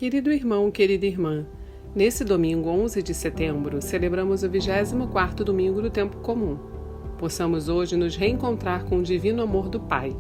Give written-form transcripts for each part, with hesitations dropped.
Querido irmão, querida irmã, nesse domingo 11 de setembro, celebramos o 24º domingo do tempo comum. Possamos hoje nos reencontrar com o divino amor do Pai.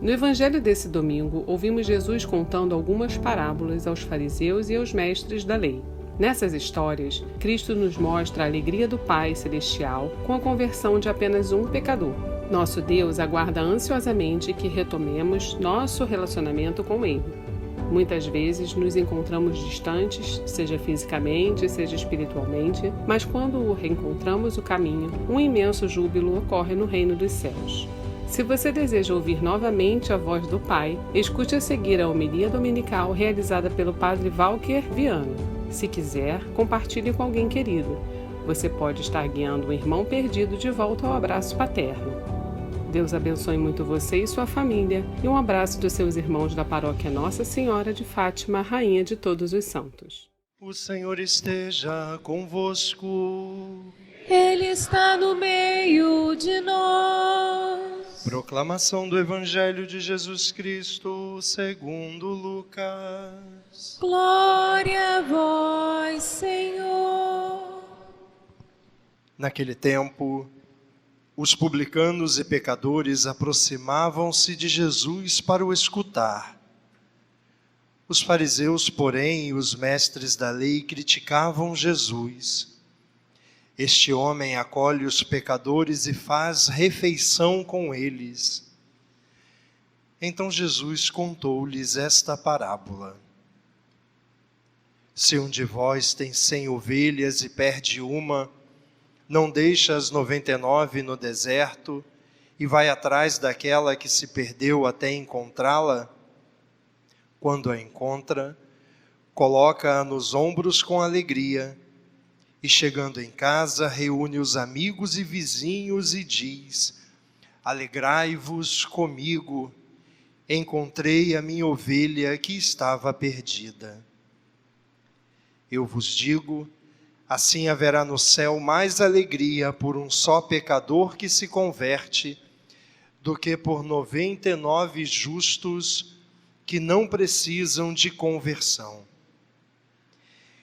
No evangelho desse domingo, ouvimos Jesus contando algumas parábolas aos fariseus e aos mestres da lei. Nessas histórias, Cristo nos mostra a alegria do Pai Celestial com a conversão de apenas um pecador. Nosso Deus aguarda ansiosamente que retomemos nosso relacionamento com Ele. Muitas vezes nos encontramos distantes, seja fisicamente, seja espiritualmente, mas quando o reencontramos o caminho, um imenso júbilo ocorre no reino dos céus. Se você deseja ouvir novamente a voz do Pai, escute a seguir a homilia dominical realizada pelo Padre Walker Viano. Se quiser, compartilhe com alguém querido. Você pode estar guiando um irmão perdido de volta ao abraço paterno. Deus abençoe muito você e sua família, e um abraço dos seus irmãos da paróquia Nossa Senhora de Fátima, Rainha de todos os santos. O Senhor esteja convosco. Ele está no meio de nós. Proclamação do Evangelho de Jesus Cristo segundo Lucas. Glória a vós, Senhor. Naquele tempo, os publicanos e pecadores aproximavam-se de Jesus para o escutar. Os fariseus, porém, e os mestres da lei criticavam Jesus. Este homem acolhe os pecadores e faz refeição com eles. Então Jesus contou-lhes esta parábola. Se um de vós tem 100 ovelhas e perde uma, não deixa as 99 no deserto e vai atrás daquela que se perdeu até encontrá-la? Quando a encontra, coloca-a nos ombros com alegria e, chegando em casa, reúne os amigos e vizinhos e diz: alegrai-vos comigo, encontrei a minha ovelha que estava perdida. Eu vos digo, assim haverá no céu mais alegria por um só pecador que se converte, do que por 99 justos que não precisam de conversão.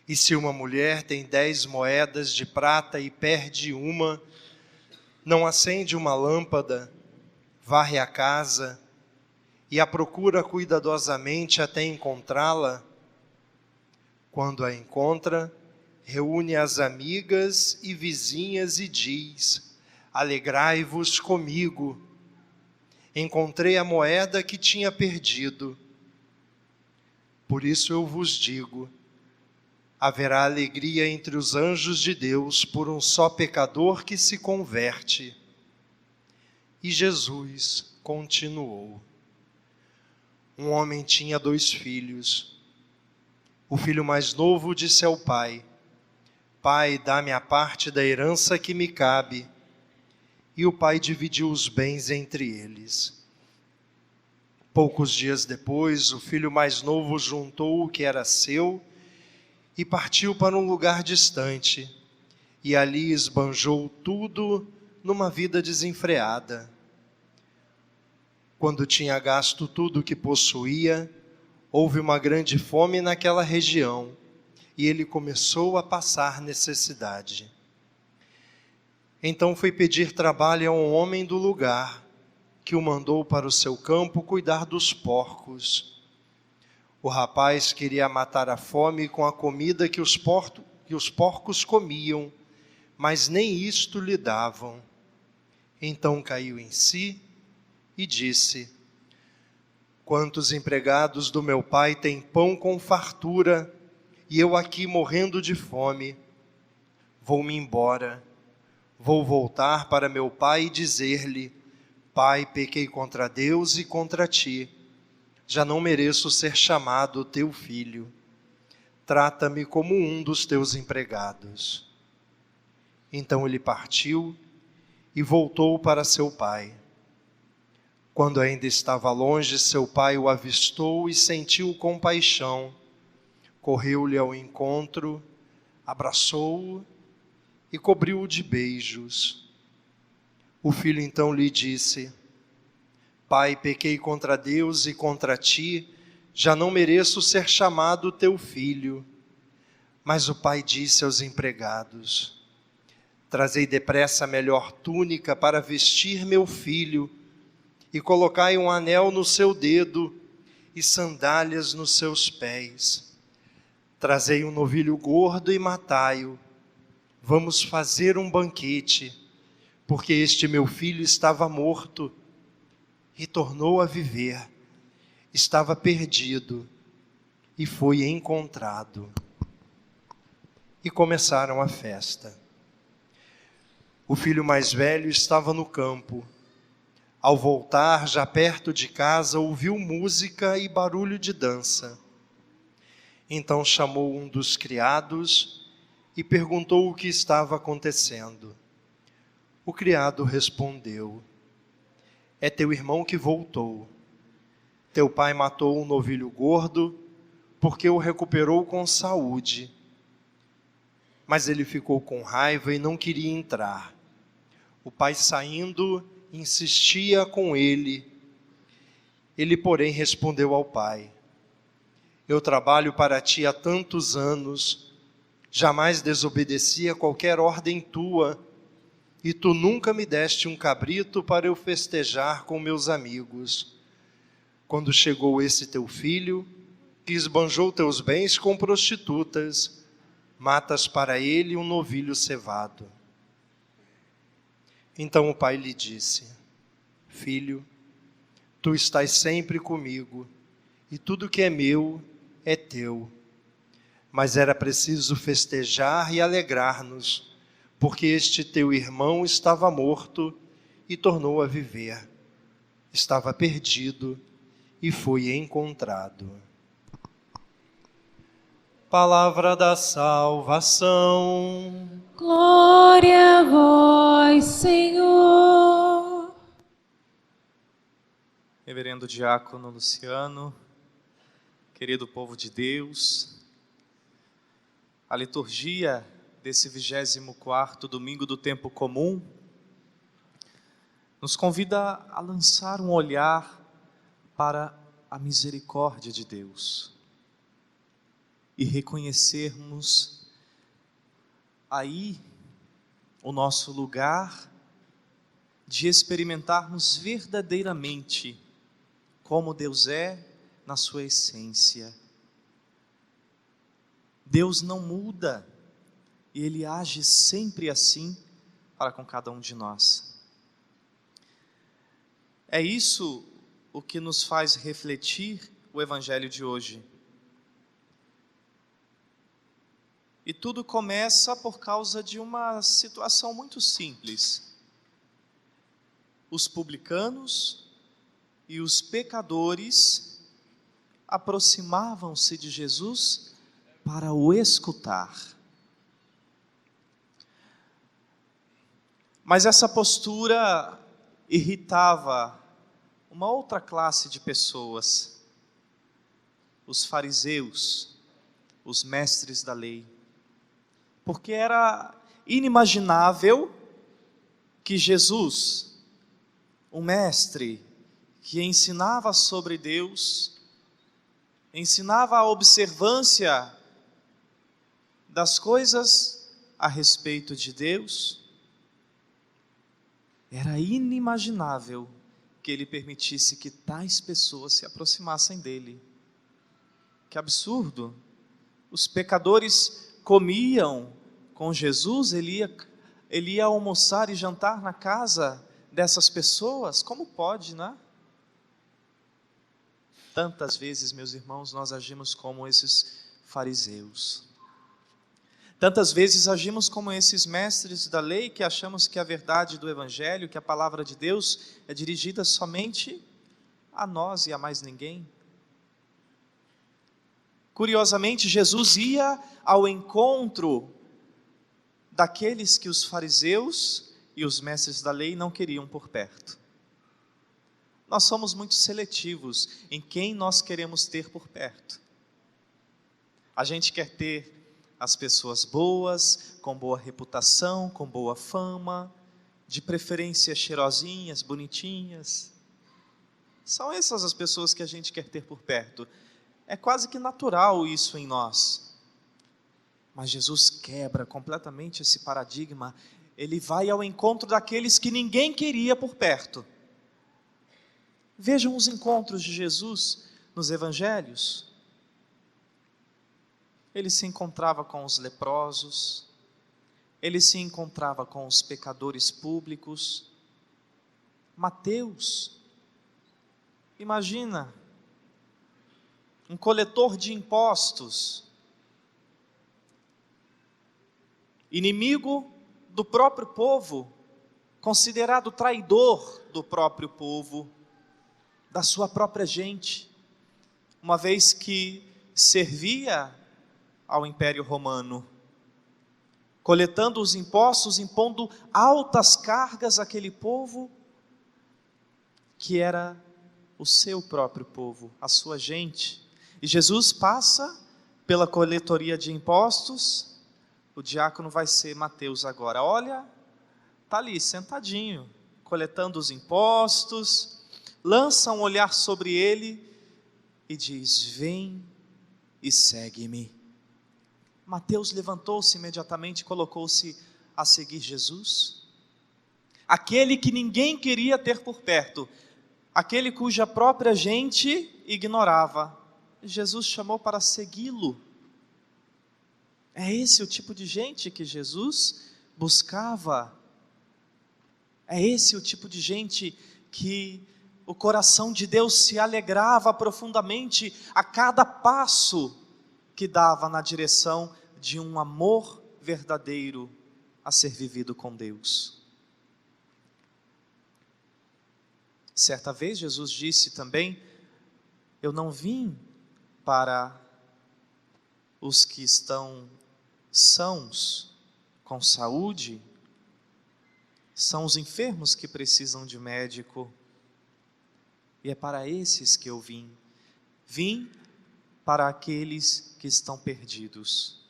E se uma mulher tem 10 moedas de prata e perde uma, não acende uma lâmpada, varre a casa e a procura cuidadosamente até encontrá-la? Quando a encontra, reúne as amigas e vizinhas e diz: alegrai-vos comigo, encontrei a moeda que tinha perdido. Por isso eu vos digo, haverá alegria entre os anjos de Deus por um só pecador que se converte. E Jesus continuou. Um homem tinha 2 filhos. O filho mais novo disse ao pai: Pai, dá-me a parte da herança que me cabe. E o pai dividiu os bens entre eles. Poucos dias depois, o filho mais novo juntou o que era seu e partiu para um lugar distante, e ali esbanjou tudo numa vida desenfreada. Quando tinha gasto tudo o que possuía, houve uma grande fome naquela região, e ele começou a passar necessidade. Então foi pedir trabalho a um homem do lugar, que o mandou para o seu campo cuidar dos porcos. O rapaz queria matar a fome com a comida que os porcos comiam, mas nem isto lhe davam. Então caiu em si e disse: quantos empregados do meu pai têm pão com fartura, e eu aqui morrendo de fome? Vou-me embora, vou voltar para meu pai e dizer-lhe: Pai, pequei contra Deus e contra ti. Já não mereço ser chamado teu filho. Trata-me como um dos teus empregados. Então ele partiu e voltou para seu pai. Quando ainda estava longe, seu pai o avistou e sentiu compaixão. Correu-lhe ao encontro, abraçou-o e cobriu-o de beijos. O filho então lhe disse: Pai, pequei contra Deus e contra ti, já não mereço ser chamado teu filho. Mas o pai disse aos empregados: trazei depressa a melhor túnica para vestir meu filho, e colocai um anel no seu dedo e sandálias nos seus pés. Trazei um novilho gordo e matai-o. Vamos fazer um banquete, porque este meu filho estava morto e tornou a viver. Estava perdido e foi encontrado. E começaram a festa. O filho mais velho estava no campo. Ao voltar, já perto de casa, ouviu música e barulho de dança. Então chamou um dos criados e perguntou o que estava acontecendo. O criado respondeu: é teu irmão que voltou. Teu pai matou um novilho gordo, porque o recuperou com saúde. Mas ele ficou com raiva e não queria entrar. O pai, saindo, insistia com ele. Ele, porém, respondeu ao pai: eu trabalho para ti há tantos anos, jamais desobedeci a qualquer ordem tua, e tu nunca me deste um cabrito para eu festejar com meus amigos. Quando chegou esse teu filho, que esbanjou teus bens com prostitutas, matas para ele um novilho cevado. Então o pai lhe disse: filho, tu estás sempre comigo, e tudo que é meu é teu. Mas era preciso festejar e alegrar-nos, porque este teu irmão estava morto e tornou a viver. Estava perdido e foi encontrado. Palavra da salvação. Glória a vós, Senhor. Reverendo Diácono Luciano, querido povo de Deus, a liturgia desse 24º domingo do tempo comum nos convida a lançar um olhar para a misericórdia de Deus e reconhecermos aí o nosso lugar de experimentarmos verdadeiramente como Deus é na sua essência. Deus não muda e Ele age sempre assim para com cada um de nós. É isso o que nos faz refletir o Evangelho de hoje. E tudo começa por causa de uma situação muito simples. Os publicanos e os pecadores aproximavam-se de Jesus para o escutar. Mas essa postura irritava uma outra classe de pessoas, os fariseus, os mestres da lei, porque era inimaginável que Jesus, um mestre que ensinava sobre Deus, ensinava a observância das coisas a respeito de Deus, era inimaginável que ele permitisse que tais pessoas se aproximassem dele. Que absurdo! Os pecadores comiam com Jesus, ele ia almoçar e jantar na casa dessas pessoas? Como pode, né? Tantas vezes, meus irmãos, nós agimos como esses fariseus. Tantas vezes agimos como esses mestres da lei que achamos que a verdade do Evangelho, que a palavra de Deus é dirigida somente a nós e a mais ninguém. Curiosamente, Jesus ia ao encontro daqueles que os fariseus e os mestres da lei não queriam por perto. Nós somos muito seletivos em quem nós queremos ter por perto. A gente quer ter as pessoas boas, com boa reputação, com boa fama, de preferência cheirosinhas, bonitinhas. São essas as pessoas que a gente quer ter por perto. É quase que natural isso em nós. Mas Jesus quebra completamente esse paradigma. Ele vai ao encontro daqueles que ninguém queria por perto. Vejam os encontros de Jesus nos evangelhos. Ele se encontrava com os leprosos, ele se encontrava com os pecadores públicos. Mateus, imagina, um coletor de impostos, inimigo do próprio povo, considerado traidor do próprio povo, da sua própria gente, uma vez que servia ao Império Romano, coletando os impostos, impondo altas cargas àquele povo, que era o seu próprio povo, a sua gente. E Jesus passa pela coletoria de impostos. O diácono vai ser Mateus agora. Olha, está ali sentadinho, coletando os impostos, lança um olhar sobre ele e diz: vem e segue-me. Mateus levantou-se imediatamente e colocou-se a seguir Jesus. Aquele que ninguém queria ter por perto, aquele cuja própria gente ignorava, Jesus chamou para segui-lo. É esse o tipo de gente que Jesus buscava. É esse o tipo de gente que o coração de Deus se alegrava profundamente a cada passo que dava na direção de um amor verdadeiro a ser vivido com Deus. Certa vez Jesus disse também: eu não vim para os que estão sãos, com saúde, são os enfermos que precisam de médico, e é para esses que eu vim. Vim para aqueles que estão perdidos,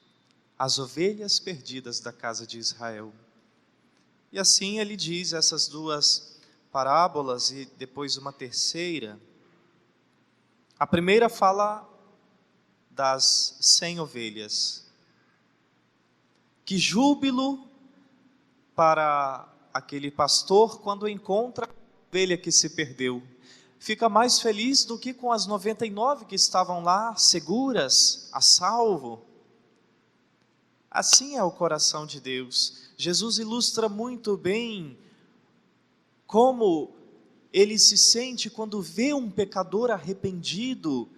as ovelhas perdidas da casa de Israel. E assim ele diz essas duas parábolas e depois uma terceira. A primeira fala das 100 ovelhas. Que júbilo para aquele pastor quando encontra a ovelha que se perdeu. Fica mais feliz do que com as 99 que estavam lá, seguras, a salvo. Assim é o coração de Deus. Jesus ilustra muito bem como ele se sente quando vê um pecador arrependido,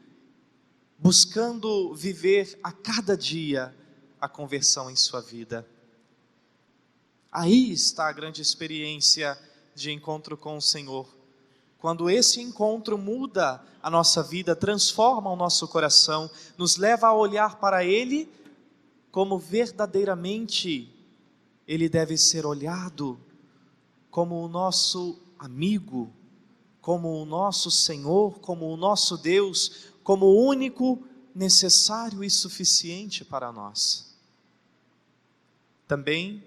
buscando viver a cada dia a conversão em sua vida. Aí está a grande experiência de encontro com o Senhor. Quando esse encontro muda a nossa vida, transforma o nosso coração, nos leva a olhar para Ele como verdadeiramente Ele deve ser olhado, como o nosso amigo, como o nosso Senhor, como o nosso Deus, como o único necessário e suficiente para nós. Também,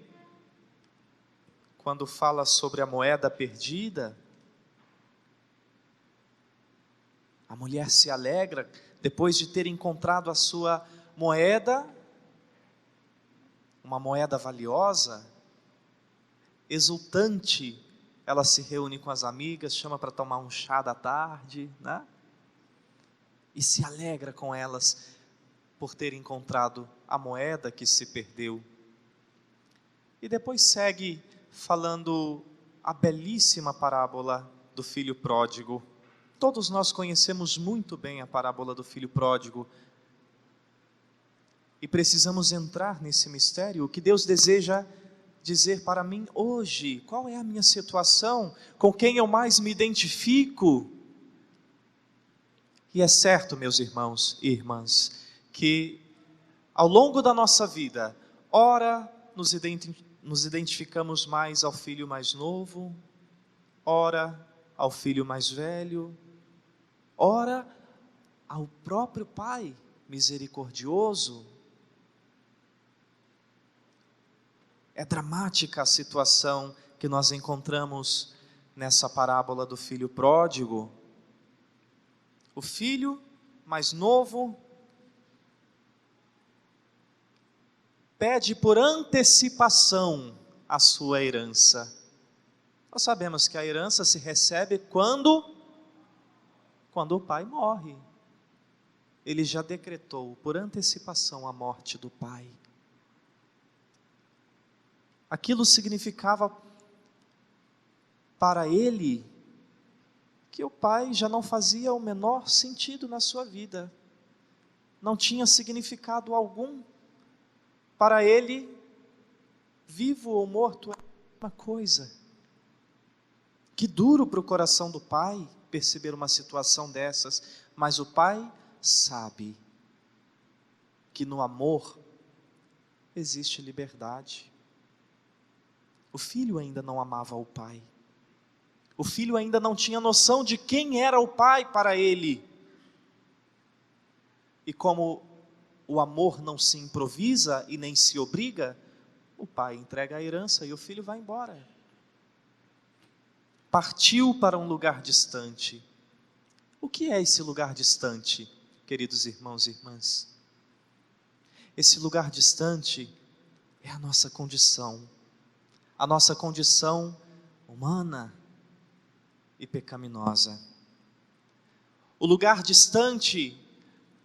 quando fala sobre a moeda perdida, a mulher se alegra depois de ter encontrado a sua moeda, uma moeda valiosa, exultante. Ela se reúne com as amigas, chama para tomar um chá da tarde, né? E se alegra com elas por ter encontrado a moeda que se perdeu. E depois segue falando a belíssima parábola do filho pródigo. Todos nós conhecemos muito bem a parábola do filho pródigo e precisamos entrar nesse mistério. O que Deus deseja dizer para mim hoje? Qual é a minha situação? Com quem eu mais me identifico? E é certo, meus irmãos e irmãs, que ao longo da nossa vida, ora nos identificamos mais ao filho mais novo, ora ao filho mais velho, ora ao próprio Pai misericordioso. É dramática a situação que nós encontramos nessa parábola do filho pródigo. O filho mais novo, pede por antecipação a sua herança. Nós sabemos que a herança se recebe quando o pai morre. Ele já decretou por antecipação a morte do pai. Aquilo significava para ele que o pai já não fazia o menor sentido na sua vida. Não tinha significado algum. Para ele, vivo ou morto é a mesma coisa. Que duro para o coração do pai perceber uma situação dessas, mas o pai sabe que no amor existe liberdade. O filho ainda não amava o pai. O filho ainda não tinha noção de quem era o pai para ele. E como o amor não se improvisa e nem se obriga, o pai entrega a herança e o filho vai embora. Partiu para um lugar distante. O que é esse lugar distante, queridos irmãos e irmãs? Esse lugar distante é a nossa condição humana e pecaminosa. O lugar distante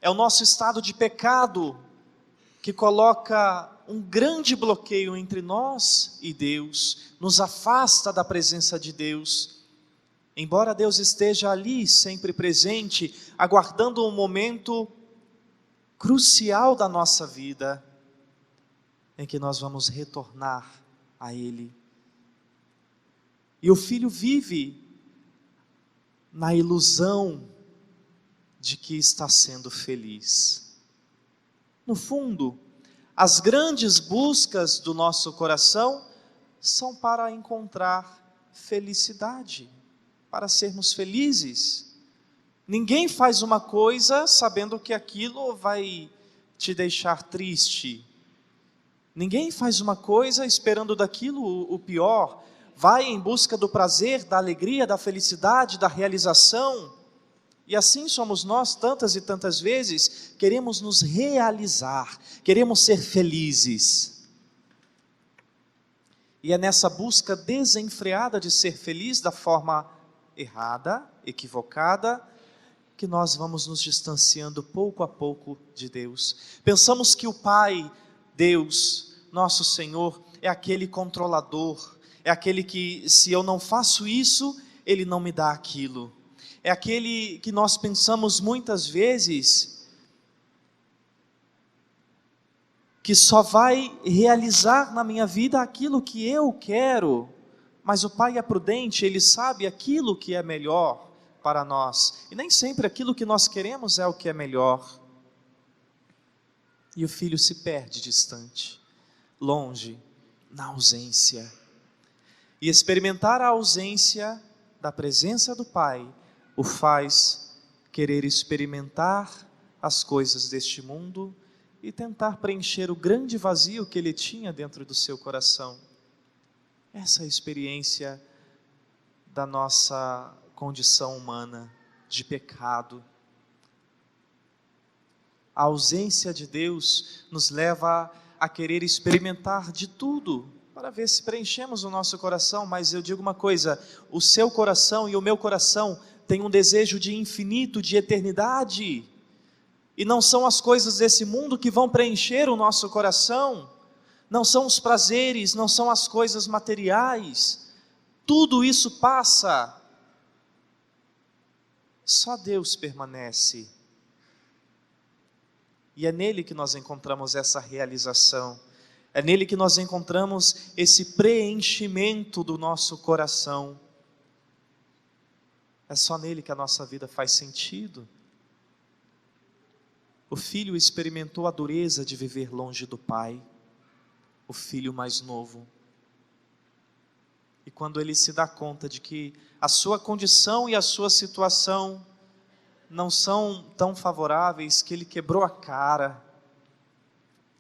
é o nosso estado de pecado, que coloca um grande bloqueio entre nós e Deus, nos afasta da presença de Deus. Embora Deus esteja ali, sempre presente, aguardando um momento crucial da nossa vida, em que nós vamos retornar a Ele. E o filho vive na ilusão de que está sendo feliz. No fundo, as grandes buscas do nosso coração são para encontrar felicidade, para sermos felizes. Ninguém faz uma coisa sabendo que aquilo vai te deixar triste. Ninguém faz uma coisa esperando daquilo o pior. Vai em busca do prazer, da alegria, da felicidade, da realização. E assim somos nós tantas e tantas vezes, queremos nos realizar, queremos ser felizes. E é nessa busca desenfreada de ser feliz da forma errada, equivocada, que nós vamos nos distanciando pouco a pouco de Deus. Pensamos que o Pai, Deus, nosso Senhor, é aquele controlador, é aquele que, se eu não faço isso, Ele não me dá aquilo. É aquele que nós pensamos muitas vezes que só vai realizar na minha vida aquilo que eu quero, mas o Pai é prudente, Ele sabe aquilo que é melhor para nós, e nem sempre aquilo que nós queremos é o que é melhor. E o filho se perde distante, longe, na ausência. E experimentar a ausência da presença do Pai o faz querer experimentar as coisas deste mundo e tentar preencher o grande vazio que ele tinha dentro do seu coração. Essa é a experiência da nossa condição humana de pecado. A ausência de Deus nos leva a querer experimentar de tudo para ver se preenchemos o nosso coração, mas eu digo uma coisa, o seu coração e o meu coração tem um desejo de infinito, de eternidade, e não são as coisas desse mundo que vão preencher o nosso coração, não são os prazeres, não são as coisas materiais, tudo isso passa, só Deus permanece, e é nele que nós encontramos essa realização, é nele que nós encontramos esse preenchimento do nosso coração. É só nele que a nossa vida faz sentido. O filho experimentou a dureza de viver longe do pai, o filho mais novo. E quando ele se dá conta de que a sua condição e a sua situação não são tão favoráveis, que ele quebrou a cara,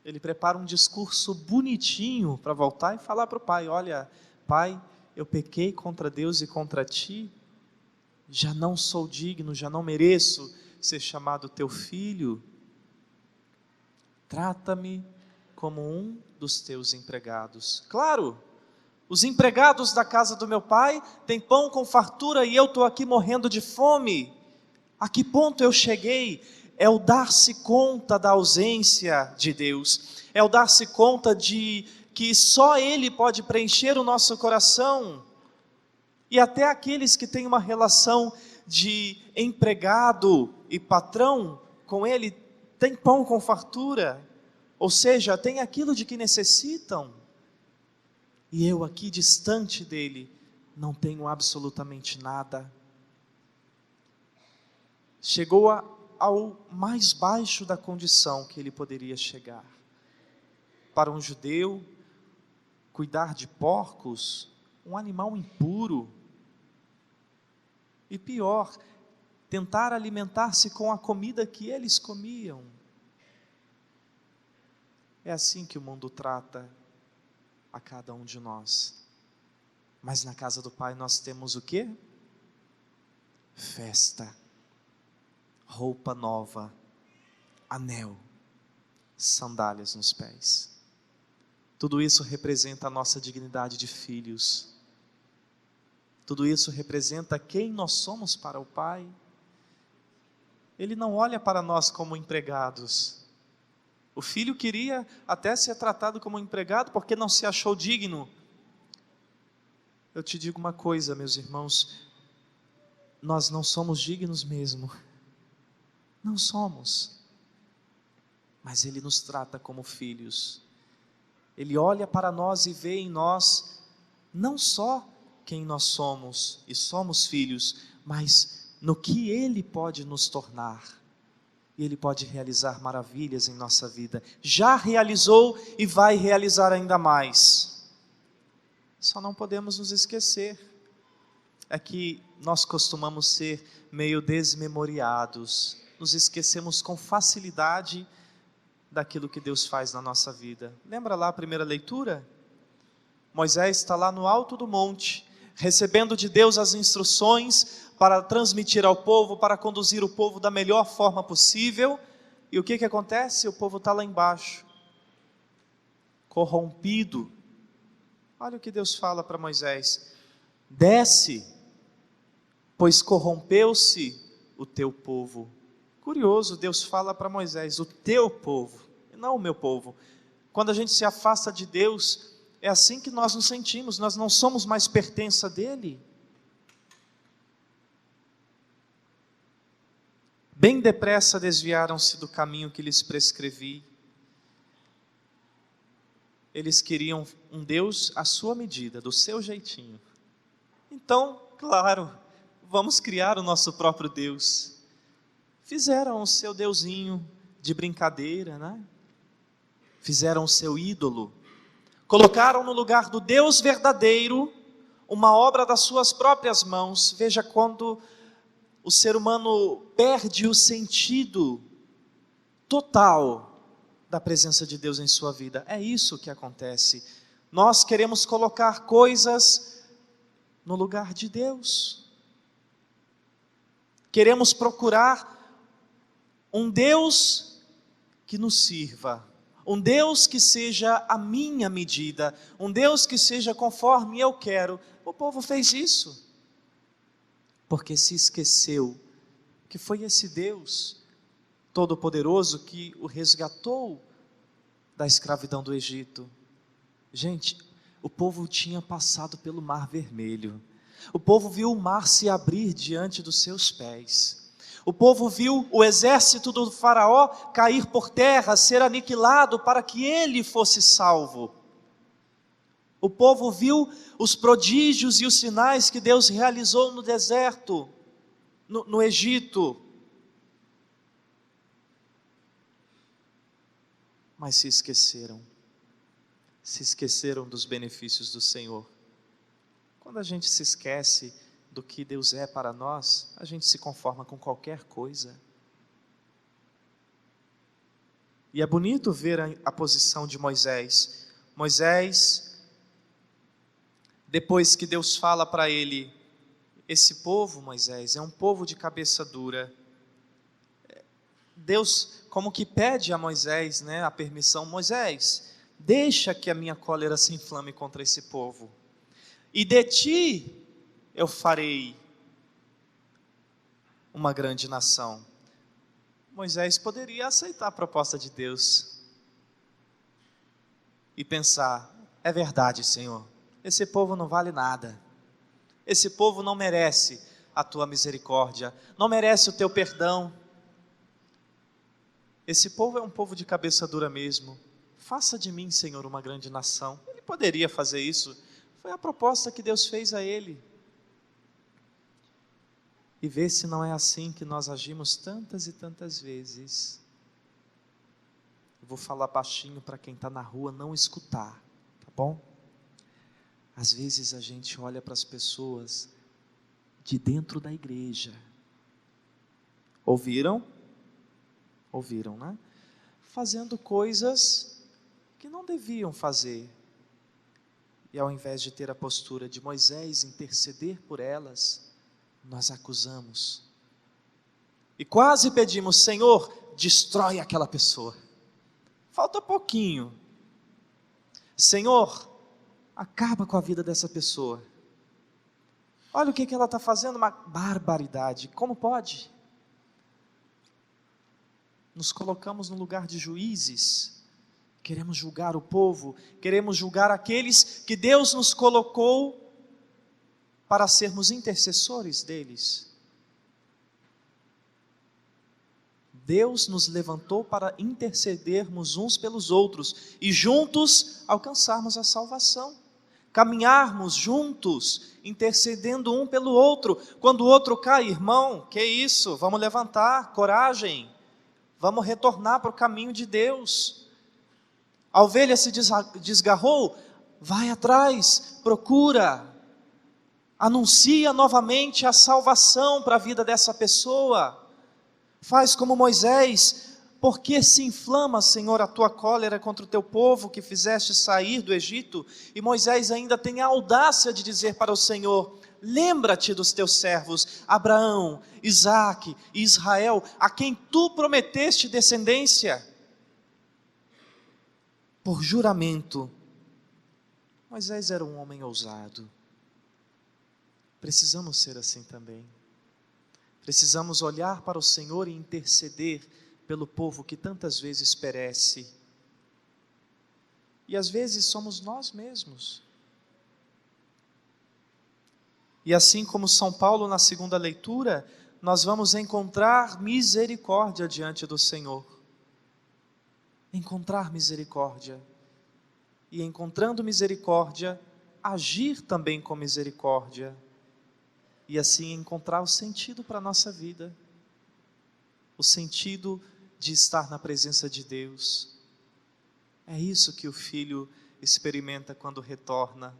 ele prepara um discurso bonitinho para voltar e falar para o pai: olha, pai, eu pequei contra Deus e contra ti, já não sou digno, já não mereço ser chamado teu filho. Trata-me como um dos teus empregados. Claro, os empregados da casa do meu pai têm pão com fartura e eu estou aqui morrendo de fome. A que ponto eu cheguei? É o dar-se conta da ausência de Deus, é o dar-se conta de que só Ele pode preencher o nosso coração. E até aqueles que têm uma relação de empregado e patrão, com Ele tem pão com fartura, ou seja, tem aquilo de que necessitam. E eu aqui distante dEle, não tenho absolutamente nada. Chegou ao mais baixo da condição que ele poderia chegar. Para um judeu, cuidar de porcos, um animal impuro. E pior, tentar alimentar-se com a comida que eles comiam. É assim que o mundo trata a cada um de nós. Mas na casa do Pai nós temos o quê? Festa, roupa nova, anel, sandálias nos pés. Tudo isso representa a nossa dignidade de filhos. Tudo isso representa quem nós somos para o Pai. Ele não olha para nós como empregados. O filho queria até ser tratado como empregado porque não se achou digno. Eu te digo uma coisa, meus irmãos, nós não somos dignos mesmo. Não somos. Mas Ele nos trata como filhos. Ele olha para nós e vê em nós não só quem nós somos e somos filhos, mas no que Ele pode nos tornar. E Ele pode realizar maravilhas em nossa vida. Já realizou e vai realizar ainda mais. Só não podemos nos esquecer. É que nós costumamos ser meio desmemoriados. Nos esquecemos com facilidade daquilo que Deus faz na nossa vida. Lembra lá a primeira leitura? Moisés está lá no alto do monte, recebendo de Deus as instruções para transmitir ao povo, para conduzir o povo da melhor forma possível. E o que acontece? O povo está lá embaixo, corrompido. Olha o que Deus fala para Moisés: desce, pois corrompeu-se o teu povo. Curioso, Deus fala para Moisés, o teu povo, e não o meu povo. Quando a gente se afasta de Deus, é assim que nós nos sentimos, nós não somos mais pertença dEle. Bem depressa desviaram-se do caminho que lhes prescrevi. Eles queriam um Deus à sua medida, do seu jeitinho. Então, claro, vamos criar o nosso próprio Deus. Fizeram o seu deusinho de brincadeira, né? Fizeram o seu ídolo. Colocaram no lugar do Deus verdadeiro uma obra das suas próprias mãos. Veja quando o ser humano perde o sentido total da presença de Deus em sua vida. É isso que acontece. Nós queremos colocar coisas no lugar de Deus. Queremos procurar um Deus que nos sirva, um Deus que seja a minha medida, um Deus que seja conforme eu quero. O povo fez isso, porque se esqueceu que foi esse Deus Todo-Poderoso que o resgatou da escravidão do Egito. Gente, o povo tinha passado pelo Mar Vermelho, o povo viu o mar se abrir diante dos seus pés. O povo viu o exército do faraó cair por terra, ser aniquilado para que ele fosse salvo. O povo viu os prodígios e os sinais que Deus realizou no deserto, no Egito. Mas se esqueceram dos benefícios do Senhor. Quando a gente se esquece do que Deus é para nós, a gente se conforma com qualquer coisa. E é bonito ver a posição de Moisés. Moisés, depois que Deus fala para ele, esse povo, Moisés, é um povo de cabeça dura. Deus como que pede a Moisés, né, a permissão: Moisés, deixa que a minha cólera se inflame contra esse povo, e de ti eu farei uma grande nação. Moisés poderia aceitar a proposta de Deus e pensar: é verdade, Senhor, esse povo não vale nada, esse povo não merece a tua misericórdia, não merece o teu perdão, esse povo é um povo de cabeça dura mesmo, faça de mim, Senhor, uma grande nação. Ele poderia fazer isso, foi a proposta que Deus fez a ele. E vê se não é assim que nós agimos tantas e tantas vezes. Eu vou falar baixinho para quem está na rua não escutar, tá bom? Às vezes a gente olha para as pessoas de dentro da igreja. Ouviram? Ouviram, né? Fazendo coisas que não deviam fazer. E ao invés de ter a postura de Moisés, interceder por elas, nós acusamos. E quase pedimos: Senhor, destrói aquela pessoa. Falta pouquinho. Senhor, acaba com a vida dessa pessoa. Olha o que ela está fazendo, uma barbaridade. Como pode? Nos colocamos no lugar de juízes, queremos julgar o povo, queremos julgar aqueles que Deus nos colocou para sermos intercessores deles. Deus nos levantou para intercedermos uns pelos outros e juntos alcançarmos a salvação, caminharmos juntos, intercedendo um pelo outro. Quando o outro cai, irmão, que isso? Vamos levantar, coragem, vamos retornar para o caminho de Deus. A ovelha se desgarrou, vai atrás, procura, anuncia novamente a salvação para a vida dessa pessoa. Faz como Moisés: por que se inflama, Senhor, a tua cólera contra o teu povo que fizeste sair do Egito? E Moisés ainda tem a audácia de dizer para o Senhor: lembra-te dos teus servos, Abraão, Isaque e Israel, a quem tu prometeste descendência. Por juramento. Moisés era um homem ousado. Precisamos ser assim também. Precisamos olhar para o Senhor e interceder pelo povo que tantas vezes perece. E às vezes somos nós mesmos. E assim como São Paulo na segunda leitura, nós vamos encontrar misericórdia diante do Senhor. Encontrar misericórdia. E encontrando misericórdia, agir também com misericórdia. E assim encontrar o sentido para a nossa vida. O sentido de estar na presença de Deus. É isso que o filho experimenta quando retorna.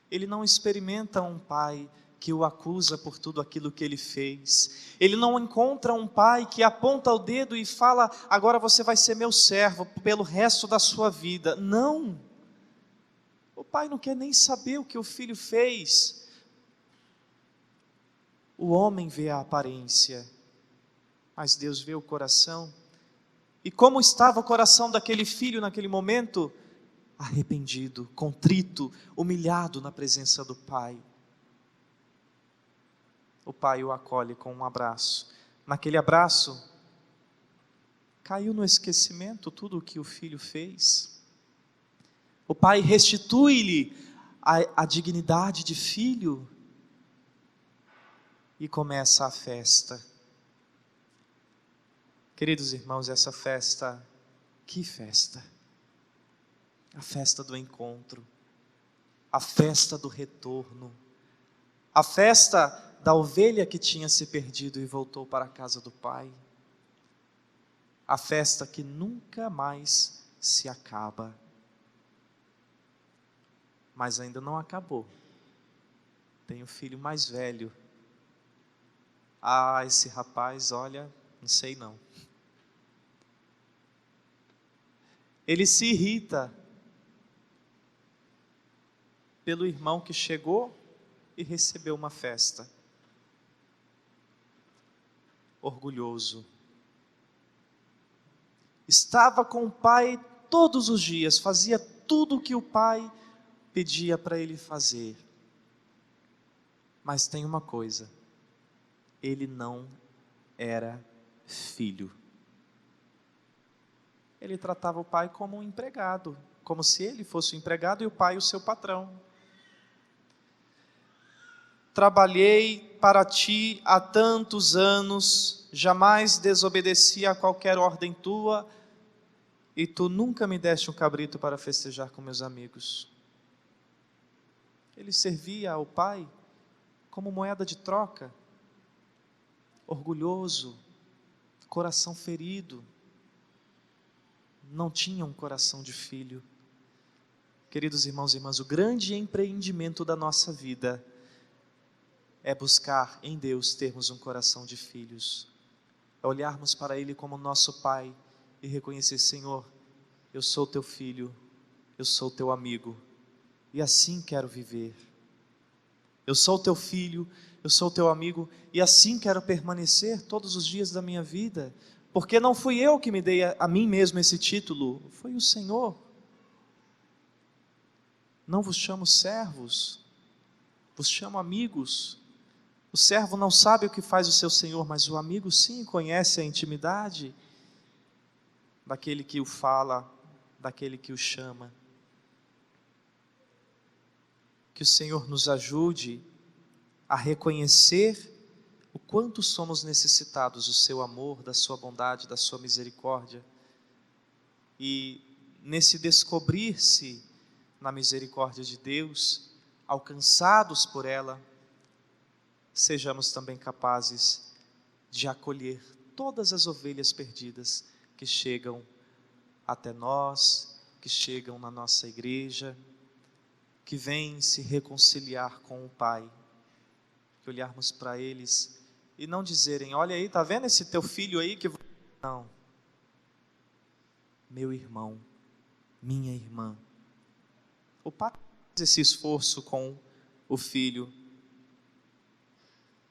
Ele não experimenta um pai que o acusa por tudo aquilo que ele fez. Ele não encontra um pai que aponta o dedo e fala: agora você vai ser meu servo pelo resto da sua vida. Não. O pai não quer nem saber o que o filho fez. O homem vê a aparência, mas Deus vê o coração. E como estava o coração daquele filho naquele momento? Arrependido, contrito, humilhado na presença do pai. O pai o acolhe com um abraço. Naquele abraço, caiu no esquecimento tudo o que o filho fez. O pai restitui-lhe a dignidade de filho. E começa a festa. Queridos irmãos, essa festa, que festa? A festa do encontro, a festa do retorno, a festa da ovelha que tinha se perdido e voltou para a casa do Pai, a festa que nunca mais se acaba. Mas ainda não acabou. Tem o filho mais velho. Ah, esse rapaz, olha, não sei não. Ele se irrita pelo irmão que chegou e recebeu uma festa. Orgulhoso. estava com o pai todos os dias, fazia tudo o que o pai pedia para ele fazer. Mas tem uma coisa, ele não era filho. Ele tratava o pai como um empregado, como se ele fosse o empregado e o pai o seu patrão. Trabalhei para ti há tantos anos, jamais desobedeci a qualquer ordem tua, e tu nunca me deste um cabrito para festejar com meus amigos. Ele servia ao pai como moeda de troca, orgulhoso, coração ferido, não tinha um coração de filho. Queridos irmãos e irmãs, o grande empreendimento da nossa vida é buscar em Deus termos um coração de filhos, é olharmos para Ele como nosso Pai e reconhecer: Senhor, eu sou teu filho, eu sou teu amigo, e assim quero viver. Eu sou teu filho, eu sou teu amigo, e assim quero permanecer todos os dias da minha vida, porque não fui eu que me dei a mim mesmo esse título, foi o Senhor. Não vos chamo servos, vos chamo amigos. O servo não sabe o que faz o seu senhor, mas o amigo sim conhece a intimidade daquele que o fala, daquele que o chama. Que o Senhor nos ajude a reconhecer o quanto somos necessitados do seu amor, da sua bondade, da sua misericórdia, e nesse descobrir-se na misericórdia de Deus, alcançados por ela, sejamos também capazes de acolher todas as ovelhas perdidas que chegam até nós, que chegam na nossa igreja, que vêm se reconciliar com o Pai, que olharmos para eles e não dizerem: olha aí, está vendo esse teu filho aí que... Não, meu irmão, minha irmã. O pai faz esse esforço com o filho.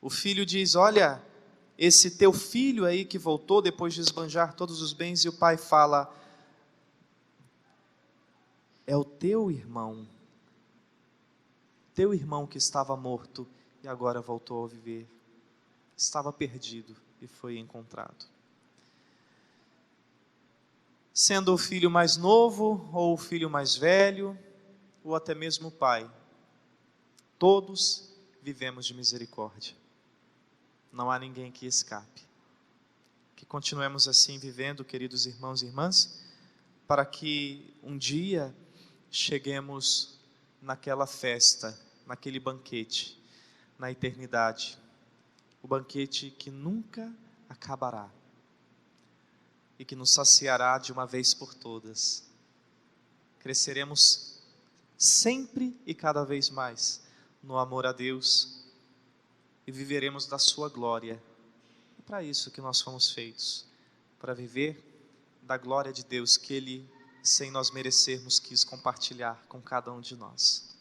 O filho diz: olha, esse teu filho aí que voltou depois de esbanjar todos os bens, e o pai fala: é o teu irmão que estava morto e agora voltou a viver, estava perdido e foi encontrado. Sendo o filho mais novo, ou o filho mais velho, ou até mesmo o pai, todos vivemos de misericórdia. Não há ninguém que escape. Que continuemos assim vivendo, queridos irmãos e irmãs, para que um dia cheguemos naquela festa, naquele banquete, na eternidade, o banquete que nunca acabará e que nos saciará de uma vez por todas. Cresceremos sempre e cada vez mais no amor a Deus e viveremos da sua glória. É para isso que nós fomos feitos, para viver da glória de Deus que Ele, sem nós merecermos, quis compartilhar com cada um de nós.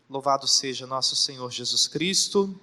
Louvado seja nosso Senhor Jesus Cristo.